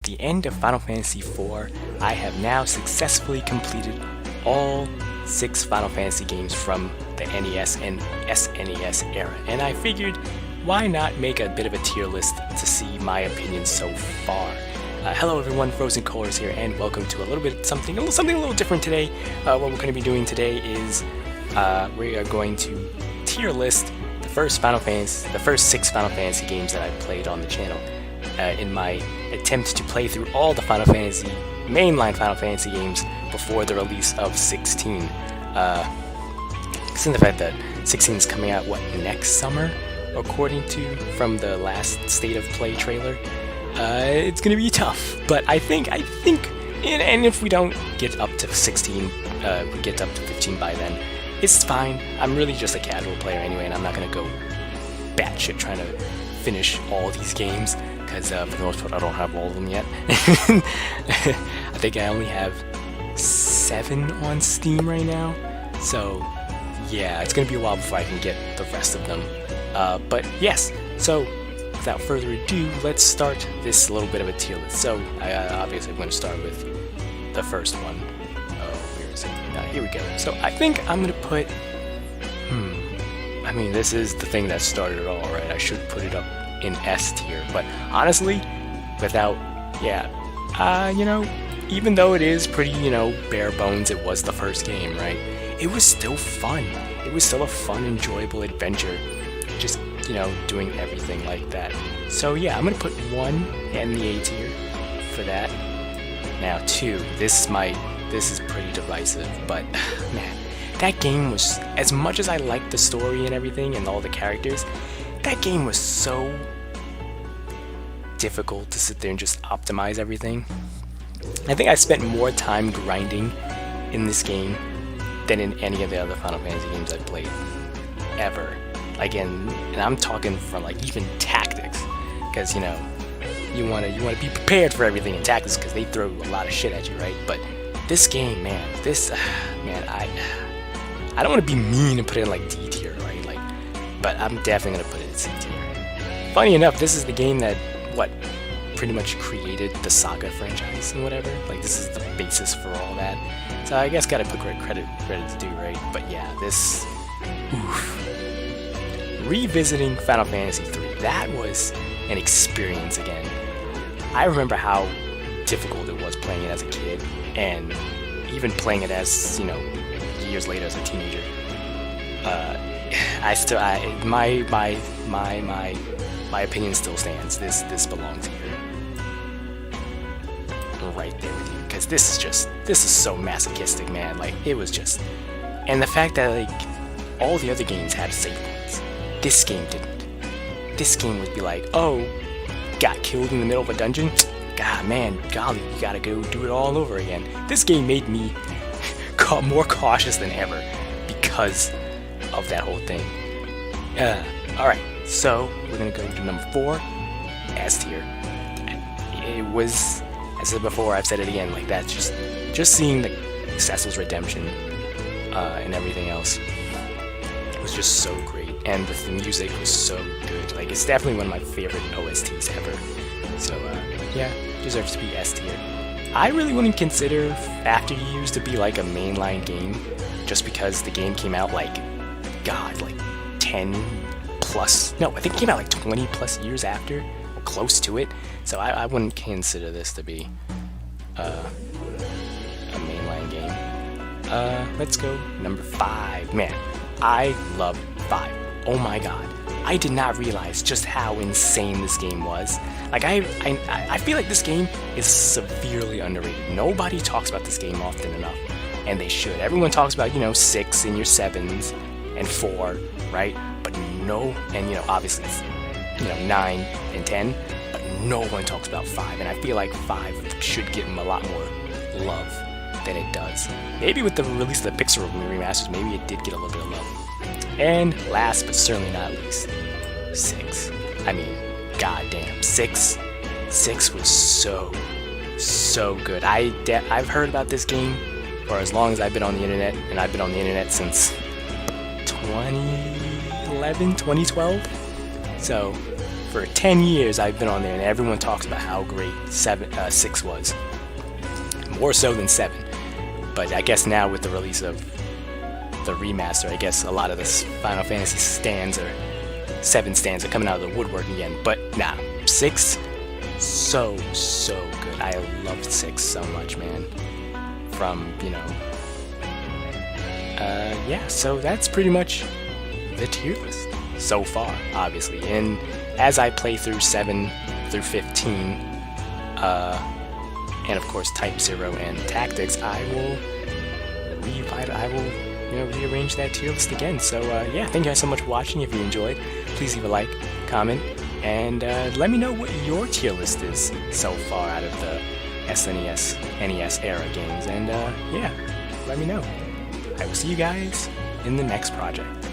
the end of Final Fantasy IV, I have now successfully completed all 6 Final Fantasy games from the NES and SNES era, and I figured why not make a bit of a tier list to see my opinions so far. Hello everyone, FrozenColress here, and welcome to something a little different today. What we're going to be doing today is we are going to tier list the first 6 Final Fantasy games that I've played on the channel. In my attempt to play through all the mainline Final Fantasy games before the release of 16. Considering the fact that 16 is coming out, next summer, according to from the last State of Play trailer, it's gonna be tough. But I think, and if we don't get up to 16, we get up to 15 by then, it's fine. I'm really just a casual player anyway, and I'm not gonna go batshit trying to finish all these games, because for the most part I don't have all of them yet. I think I only have 7 on Steam right now, so yeah, it's gonna be a while before I can get the rest of them. But yes, so without further ado, let's start this little bit of a tier list. So obviously I'm going to start with the first one. Oh, where is it? Here we go. So I think I'm going to put, I mean, this is the thing that started it all, right? I should put it up in S tier, but honestly, without, even though it is pretty, bare bones, it was the first game, right? It was still fun. It was still a fun, enjoyable adventure. Just, doing everything like that. So yeah, I'm gonna put 1 in the A tier for that. Now 2, this is pretty divisive, but man, that game was, as much as I liked the story and everything and all the characters, that game was so difficult to sit there and just optimize everything. I think I spent more time grinding in this game than in any of the other Final Fantasy games I've played ever. And I'm talking from even tactics, because you want to be prepared for everything in tactics, because they throw a lot of shit at you, right? But this game, man, I don't want to be mean and put it in D tier, right? But I'm definitely gonna put it in C tier. Funny enough, this is the game that pretty much created the Saga franchise and whatever. This is the basis for all that. So I guess gotta put credit to do, right? But yeah, this. Oof. Revisiting Final Fantasy III, that was an experience again. I remember how difficult it was playing it as a kid, and even playing it as, years later as a teenager. My opinion still stands. This belongs here. Right there with you, because this is so masochistic, man. It was just, and the fact that all the other games had save points. This game didn't. This game would be oh, got killed in the middle of a dungeon? God, man, golly, you gotta go do it all over again. This game made me more cautious than ever because of that whole thing. Alright, so we're gonna go to number 4, S tier. It was, as I said before, I've said it again, that's just seeing the Cecil's redemption and everything else was just so great. And the music was so good. It's definitely one of my favorite OSTs ever. So, yeah, deserves to be S tier. I really wouldn't consider After Years to be a mainline game, just because the game came out 10 plus. No, I think it came out 20 plus years after, or close to it. So I wouldn't consider this to be a mainline game. Let's go number 5. Man, I love 5. Oh my god, I did not realize just how insane this game was. I feel like this game is severely underrated. Nobody talks about this game often enough, and they should. Everyone talks about, 6 and your 7s and 4, right? But no, and obviously it's, 9 and 10, but no one talks about 5, and I feel like 5 should give them a lot more love than it does. Maybe with the release of the Pixel remasters, maybe it did get a little bit of love. And last but certainly not least, 6. I mean, goddamn, 6 was so good. I've heard about this game for as long as I've been on the internet, and I've been on the internet since 2011, 2012. So For 10 years I've been on there, and everyone talks about how great 6 was. More so than 7. But I guess now with the release of the remaster, I guess a lot of the Final Fantasy stands or 7 stands are coming out of the woodwork again. But nah, 6, so good. I loved 6 so much, man. From, you know, yeah, so that's pretty much the tier list so far, obviously. And as I play through 7 through 15, and of course Type 0 and Tactics, I will rearrange that tier list again. So yeah, thank you guys so much for watching. If you enjoyed, please leave a like, comment, and let me know what your tier list is so far out of the SNES, NES era games. And yeah, let me know. I will see you guys in the next project.